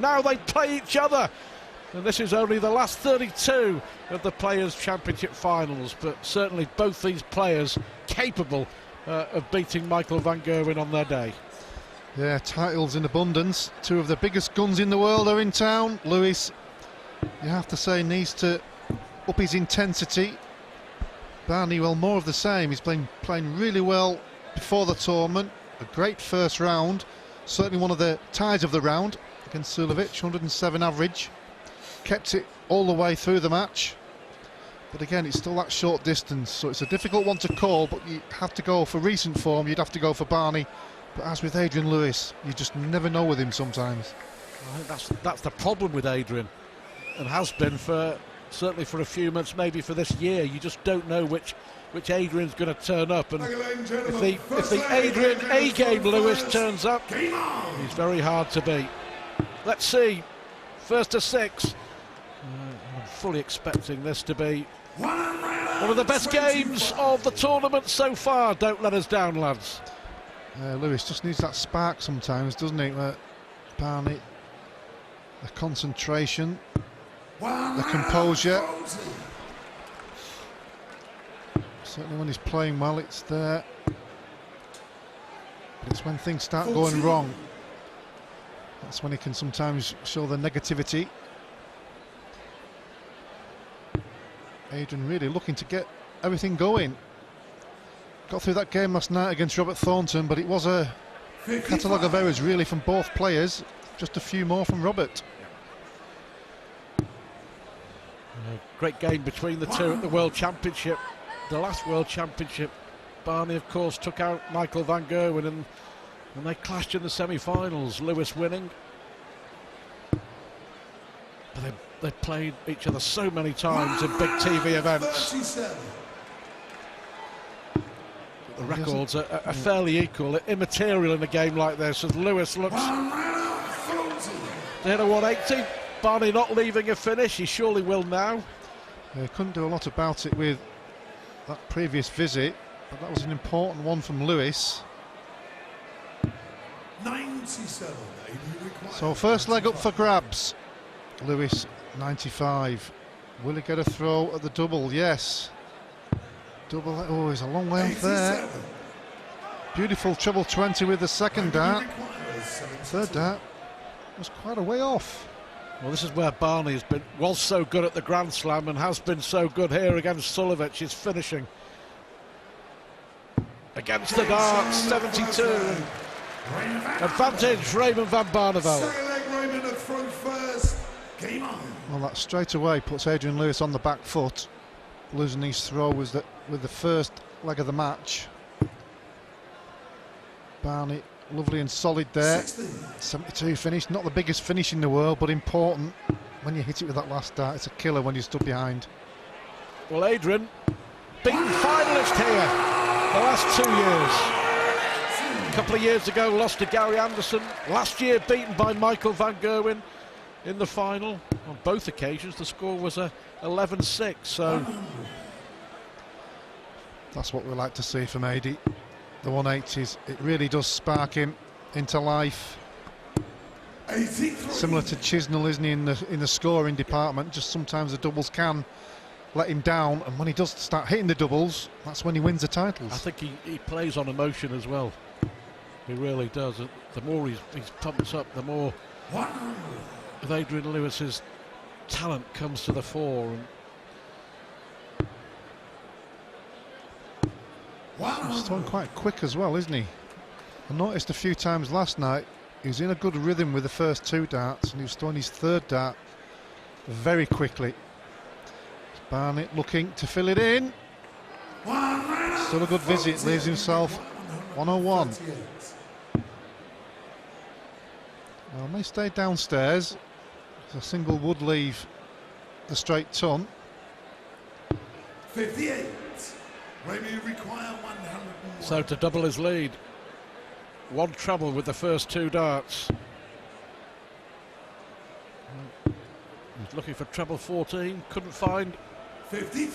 and now they play each other. And this is only the last 32 of the Players' Championship finals, but certainly both these players capable of beating Michael van Gerwen on their day. Yeah, titles in abundance. Two of the biggest guns in the world are in town. Lewis, you have to say, needs to up his intensity. Barney, well, more of the same. He's been playing really well before the tournament. A great first round. Certainly one of the ties of the round against Sulovic, 107 average. Kept it all the way through the match. But again, it's still that short distance, so it's a difficult one to call, but you have to go for recent form, you'd have to go for Barney. But as with Adrian Lewis, you just never know with him sometimes. I think that's the problem with Adrian, and has been for certainly for a few months, maybe for this year. You just don't know which Adrian's going to turn up, and if the Adrian A-game Lewis turns up, he's very hard to beat. Let's see, first to 6. I'm fully expecting this to be one of the best games of the tournament so far. Don't let us down, lads. Lewis just needs that spark sometimes, doesn't he? Barney, the concentration, the composure. Certainly when he's playing well, it's there. But it's when things start going wrong, that's when he can sometimes show the negativity. Adrian really looking to get everything going. Got through that game last night against Robert Thornton, but it was a catalogue of errors really from both players. Just a few more from Robert. Great game between the two at the World Championship. The last World Championship, Barney of course took out Michael van Gerwen, and they clashed in the semi-finals, Lewis winning. But they played each other so many times in big TV events. The records are fairly equal, immaterial in a game like this, as Lewis looks to hit a 180. Barney not leaving a finish, he surely will now. He couldn't do a lot about it with that previous visit, but that was an important one from Lewis. 97. So first leg up for grabs. Lewis 95. Will he get a throw at the double? Yes. Double. Oh, he's a long way off there. Beautiful treble 20 with the second dart. Third dart was quite a way off. Well, this is where Barney was so good at the Grand Slam and has been so good here against Sulovic. He's finishing against the darts, 72. Advantage, Raymond van Barneveld. Second leg, Raymond, a throw first. Game on. Well, that straight away puts Adrian Lewis on the back foot. Losing his throw was with the first leg of the match. Barney, lovely and solid there. 72 finish, not the biggest finish in the world, but important. When you hit it with that last dart, it's a killer when you stood behind. Well, Adrian, beaten finalist here the last 2 years. A couple of years ago, lost to Gary Anderson. Last year, beaten by Michael van Gerwen in the final. On both occasions, the score was a 11-6. So that's what we like to see from Adi. The 180s, it really does spark him into life. Similar to Chisnell, isn't he, in the scoring department? Just sometimes the doubles can let him down, and when he does start hitting the doubles, that's when he wins the titles. I think he plays on emotion as well. He really does. The more he's pumped up, the more of Adrian Lewis's talent comes to the fore. And he's throwing quite quick as well, isn't he? I noticed a few times last night he was in a good rhythm with the first 2 darts, and he was throwing his 3rd dart very quickly. Barnett looking to fill it in. Still a good visit, leaves himself 101. Well, may stay downstairs. A single would leave the straight ton. 58. Maybe you require 101. So to double his lead, 1 treble with the first 2 darts. He's looking for treble 14, couldn't find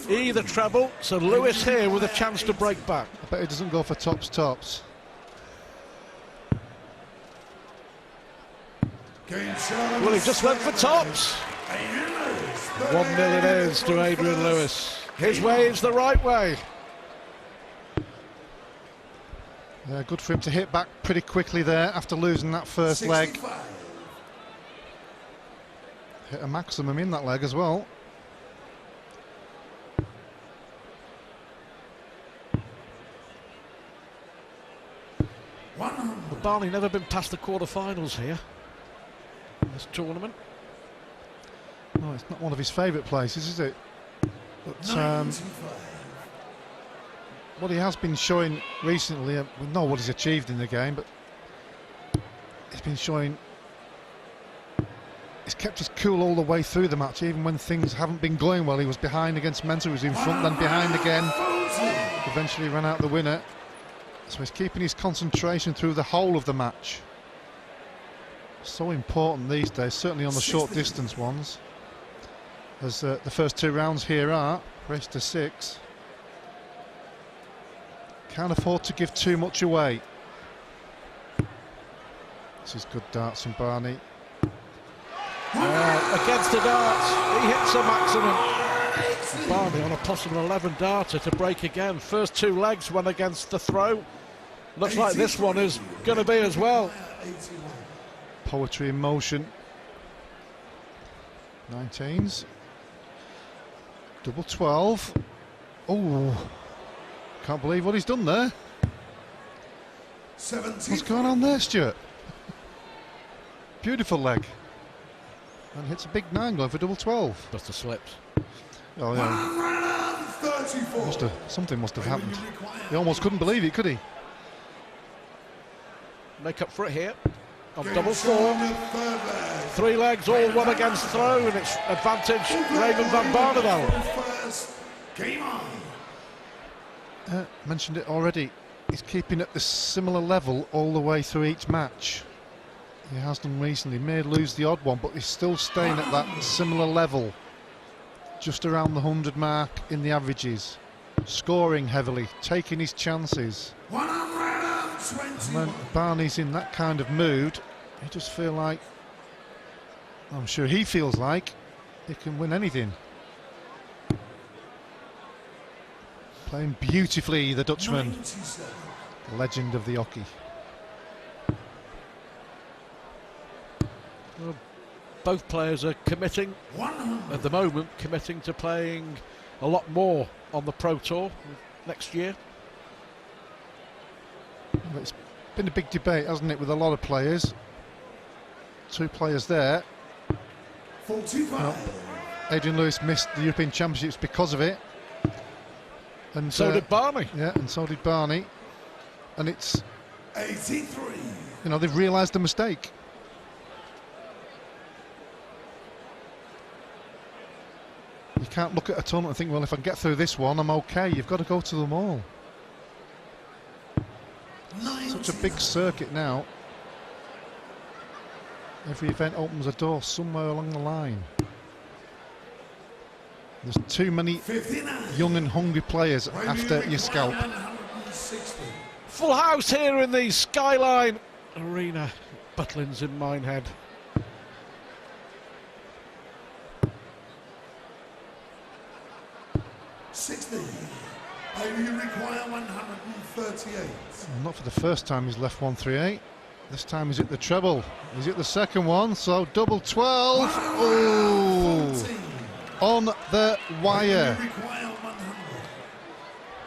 either treble, so Lewis here with a chance to break back. I bet he doesn't go for tops. Well, he just went for tops. 1-0 it is to Adrian Lewis. His way is the right way. Yeah, good for him to hit back pretty quickly there after losing that first leg. Hit a maximum in that leg as well. But Barney never been past the quarter-finals here in this tournament. No, it's not one of his favourite places, is it? But what he has been showing recently, we know what he's achieved in the game, but he's been showing he's kept his cool all the way through the match, even when things haven't been going well. He was behind against Mensah, he was in front, then behind again. Eventually ran out the winner. So he's keeping his concentration through the whole of the match. So important these days, certainly on the short distance ones. As the first 2 rounds here are, race to 6. Can't afford to give too much away. This is good darts from Barney. Against the darts, he hits a maximum. Barney on a possible 11 darter to break again. First 2 legs went against the throw. Looks like this one is going to be as well. Poetry in motion. 19s. Double 12. Oh, can't believe what he's done there. What's going on there, Stuart? Beautiful leg. And hits a big 9 going for double 12. Just the slips. Oh yeah. Something must have happened. He almost couldn't believe it, could he? Make up for it here on double 4. 3 legs, all one against throw, and it's advantage Raymond van Barneveld. Mentioned it already. He's keeping at the similar level all the way through each match. He has done recently. May lose the odd one, but he's still staying at that similar level, just around the 100 mark in the averages, scoring heavily, taking his chances. And when Barney's in that kind of mood, you just feel like, I'm sure he feels like, he can win anything. Playing beautifully, the Dutchman, the legend of the hockey. Well, both players are committing, at the moment, committing to playing a lot more on the Pro Tour next year. Well, it's been a big debate, hasn't it, with a lot of players. 2 players there. Well, Adrian Lewis missed the European Championships because of it. And so did Barney. Yeah, and so did Barney. And it's 83. You know, they've realised the mistake. You can't look at a tournament and think, well, if I get through this one, I'm okay. You've got to go to them all. Such a big circuit now. Every event opens a door somewhere along the line. There's too many young and hungry players after your scalp. Full house here in the Skyline Arena. Butlin's in Minehead. You require 138. Well, not for the first time he's left 138. This time he's at the treble. He's at the second one, so double 12. Oh, on the wire.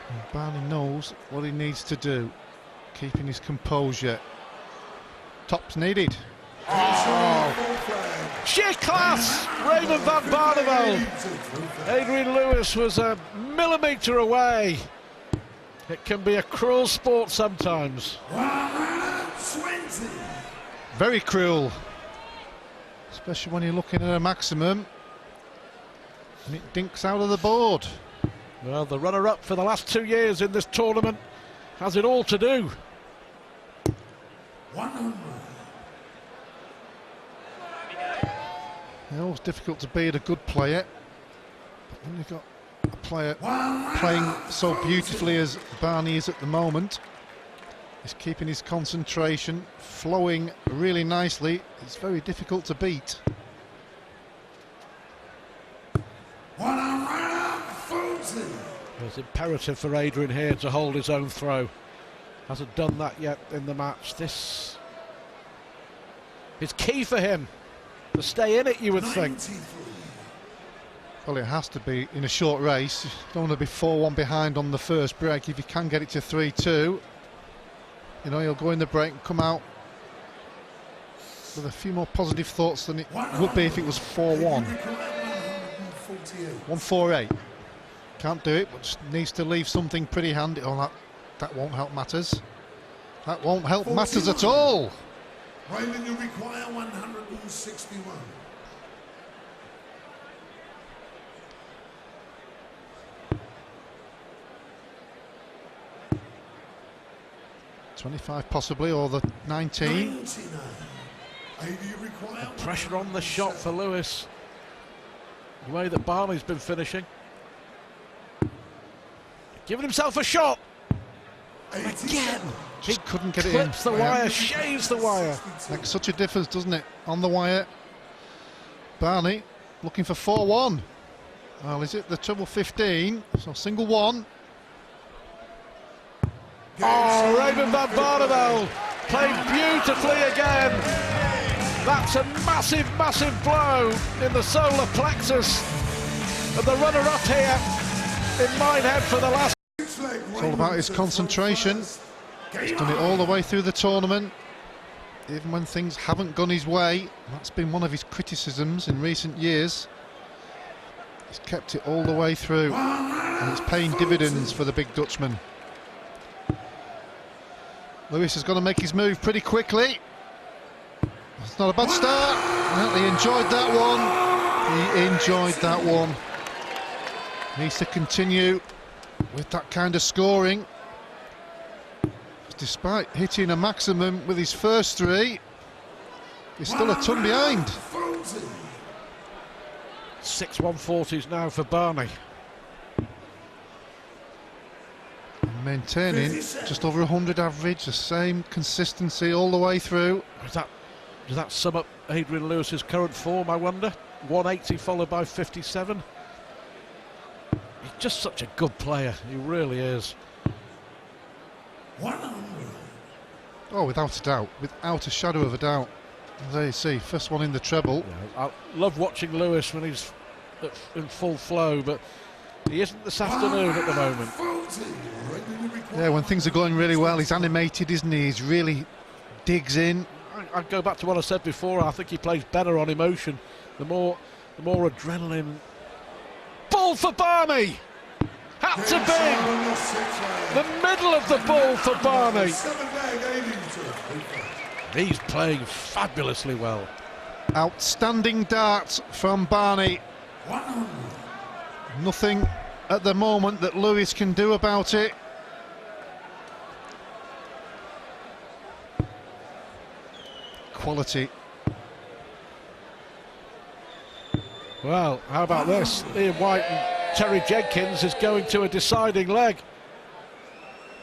And Barney knows what he needs to do. Keeping his composure. Tops needed. Oh. Sheer class, Raymond van Barneveld. Adrian Lewis was a millimetre away. It can be a cruel sport sometimes. Very cruel. Especially when you're looking at a maximum and it dinks out of the board. Well, the runner-up for the last 2 years in this tournament has it all to do. 100. It's always difficult to beat a good player, but when you've got a player playing so beautifully as Barney is at the moment, He's keeping his concentration, flowing really nicely. It's very difficult to beat. It's imperative for Adrian here to hold his own throw. Hasn't done that yet in the match. This is key for him to stay in it, you would think. Well, it has to be in a short race. You don't want to be 4-1 behind on the first break. If you can get it to 3-2, you know, he'll go in the break and come out with a few more positive thoughts than it would be if it was 4-1. 1-4-8. Can't do it, but just needs to leave something pretty handy. Oh, that won't help matters. That won't help matters at all. Raymond, you require 161. 25 possibly, or the 19. Pressure on the shot for Lewis. The way that Barney's been finishing. Giving himself a shot. Again. Just couldn't get it in. Clips the wire, shaves the wire. Makes such a difference, doesn't it? On the wire. Barney looking for 4-1. Well, is it the treble 15? So single one. Oh, Raymond van Barneveld played beautifully again. That's a massive, massive blow in the solar plexus. And the runner-up here in Minehead for the last. It's all about his concentration. He's done it all the way through the tournament, even when things haven't gone his way. That's been one of his criticisms in recent years. He's kept it all the way through, and it's paying dividends for the big Dutchman. Lewis has got to make his move pretty quickly. It's not a bad start. Well, he enjoyed that one. He enjoyed that one. Needs to continue with that kind of scoring. Despite hitting a maximum with his first three, he's still a ton behind. 6 140s now for Barney. Maintaining just over 100 average, the same consistency all the way through. Does that sum up Adrian Lewis's current form, I wonder? 180 followed by 57. He's just such a good player, he really is. Oh, without a doubt, without a shadow of a doubt. There you see, first one in the treble. Yeah, I love watching Lewis when he's in full flow, but he isn't this afternoon at the moment. Yeah, when things are going really well, he's animated, isn't he? He's really digs in. I'd go back to what I said before. I think he plays better on emotion. The more adrenaline. Ball for Barney! Had to be the middle of the ball for Barney. He's playing fabulously well. Outstanding dart from Barney. Nothing at the moment that Lewis can do about it. Quality. Well, how about this? Ian White and Terry Jenkins is going to a deciding leg.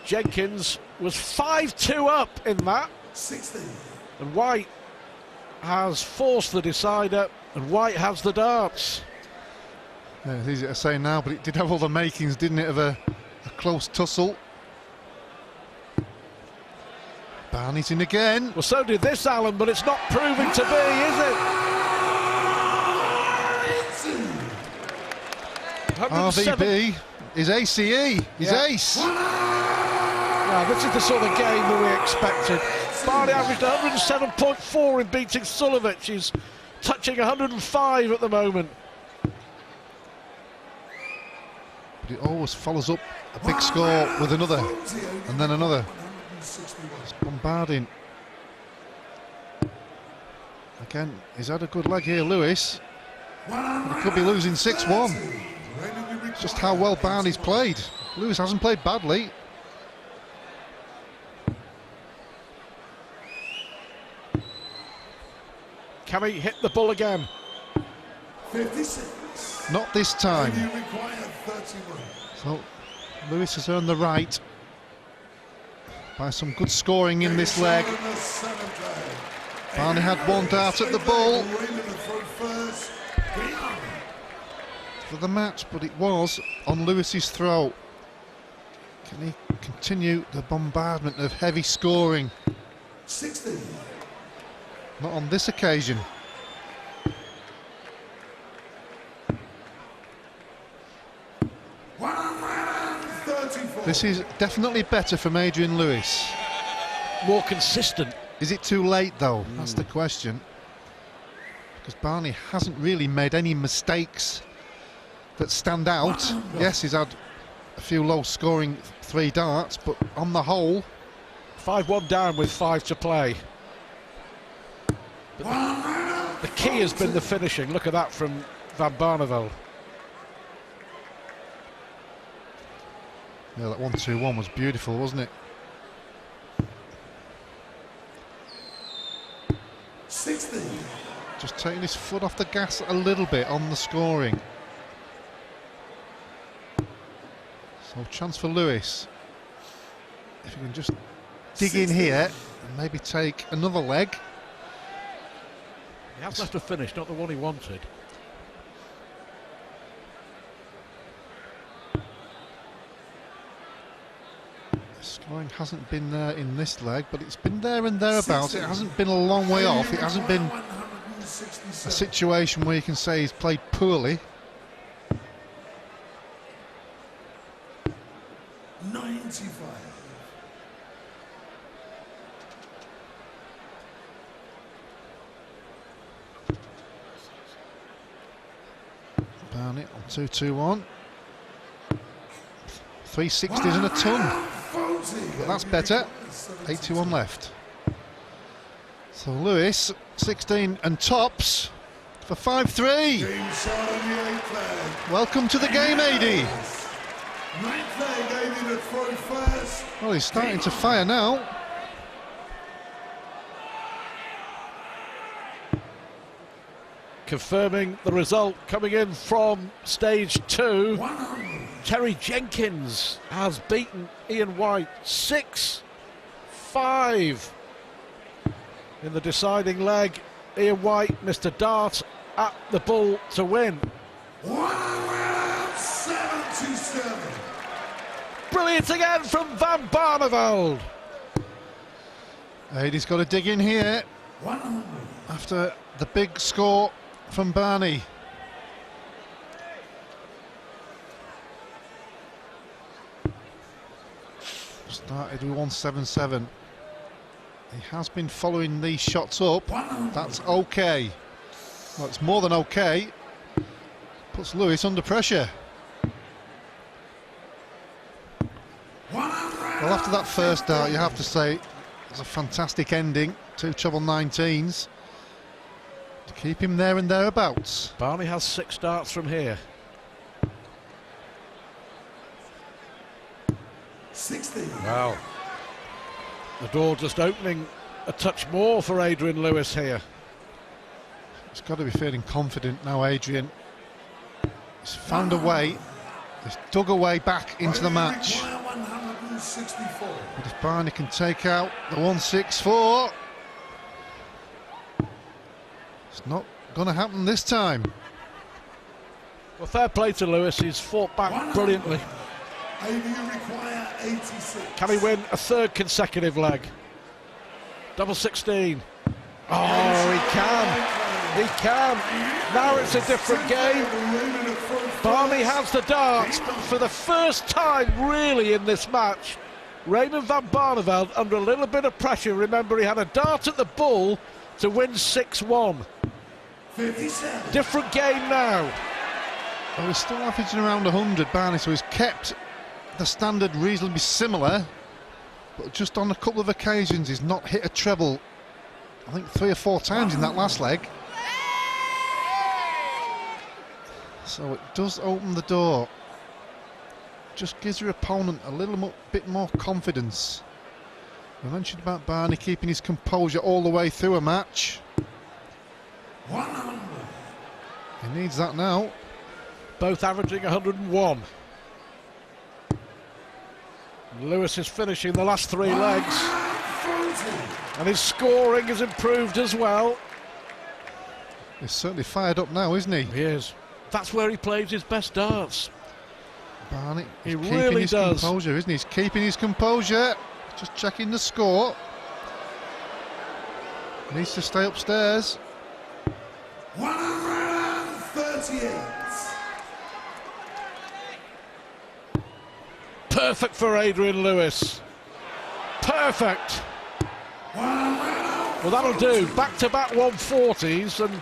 Jenkins was 5-2 up in that. 16. And White has forced the decider, and White has the darts. Yeah, it's easy to say now, but it did have all the makings, didn't it, of a close tussle. Barney's in again. Well, so did this, Alan, but it's not proving to be, is it? RVB is ACE, he's ace. Now, this is the sort of game that we expected. Barney averaged 107.4 in beating Sulovic. He's touching 105 at the moment. But it always follows up a big score with another, and then another. It's bombarding. Again, he's had a good leg here, Lewis. He could be losing 6-1. It's just how well Barney's played. Lewis hasn't played badly. Can he hit the ball again? 56. Not this time. You require 31. So Lewis has earned the right by some good scoring in this leg. Barney had one dart at the ball for the match, but it was on Lewis's throw. Can he continue the bombardment of heavy scoring? 60. Not on this occasion. This is definitely better from Adrian Lewis. More consistent. Is it too late though? That's the question. Because Barney hasn't really made any mistakes that stand out. Yes, he's had a few low-scoring 3 darts, but on the whole... 5-1 down with 5 to play. But the key has been the finishing. Look at that from Van Barneveld. Yeah, that 1-2-1 was beautiful, wasn't it? 60. Just taking his foot off the gas a little bit on the scoring. So chance for Lewis. If he can just dig 60. in here and maybe take another leg. He has left a finish, not the one he wanted. Scoring hasn't been there in this leg, but it's been there and thereabouts. It hasn't been a long way off. It hasn't been a situation where you can say he's played poorly. 95. Barney on 2-2-1. 360s and a ton. But that's better. 81 left. So Lewis, 16 and tops for 5-3. Welcome to the game, AD. Well, he's starting to fire now. Confirming the result coming in from stage 2. Terry Jenkins has beaten Ian White 6-5 in the deciding leg. Ian White missed a dart at the bull to win. 177. Brilliant again from Van Barneveld. He's got to dig in here after the big score from Barney. Started with 177. He has been following these shots up. That's okay. Well, it's more than okay. Puts Lewis under pressure. Well, after that first dart, you have to say it was a fantastic ending. 2 treble 19s to keep him there and thereabouts. Barney has 6 darts from here. 60. Wow. The door just opening a touch more for Adrian Lewis here. He's got to be feeling confident now, Adrian. He's found a way. He's dug a way back into the match. But if Barney can take out the 164, it's not going to happen this time. Well, fair play to Lewis. He's fought back brilliantly. Can he win a 3rd consecutive leg? Double 16. Oh, he can. He can. Now it's a different game. Barney has the darts, but for the first time really in this match, Raymond Van Barneveld under a little bit of pressure. Remember, he had a dart at the bull to win 6-1. 57. Different game now. Well, he's still averaging around 100, Barney, so he's kept the standard reasonably similar, but just on a couple of occasions he's not hit a treble. I think 3 or 4 times in that last leg. So it does open the door. Just gives your opponent a little bit more confidence. We mentioned about Barney keeping his composure all the way through a match. 100. He needs that now. Both averaging 101. Lewis is finishing the last 3 legs, and his scoring has improved as well. He's certainly fired up now, isn't he? He is. That's where he plays his best darts. Barney, He he's keeping really his does. composure, isn't he? He's keeping his composure. Just checking the score. Needs to stay upstairs. 138. Perfect for Adrian Lewis. Perfect. Well, that'll do. Back-to-back 140s, and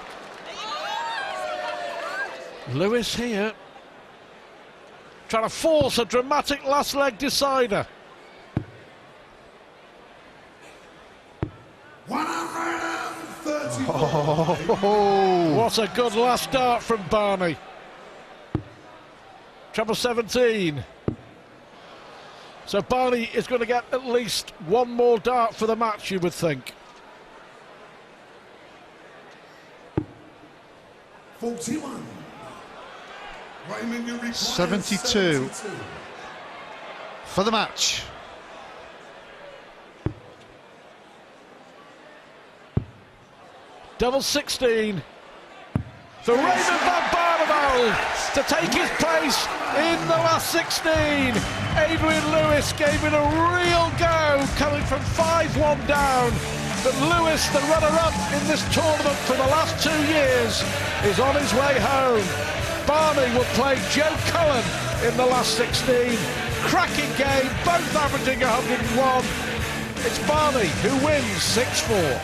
Lewis here trying to force a dramatic last leg decider. 134. Oh, What a good last dart from Barney. Treble 17. So Barney is going to get at least one more dart for the match, you would think. 41. 72 for the match. Double 16 for Raymond van Barneveld to take his place in the last 16. Adrian Lewis gave it a real go, coming from 5-1 down. But Lewis, the runner-up in this tournament for the last 2 years, is on his way home. Barney will play Joe Cullen in the last 16. Cracking game, both averaging 101. It's Barney who wins 6-4.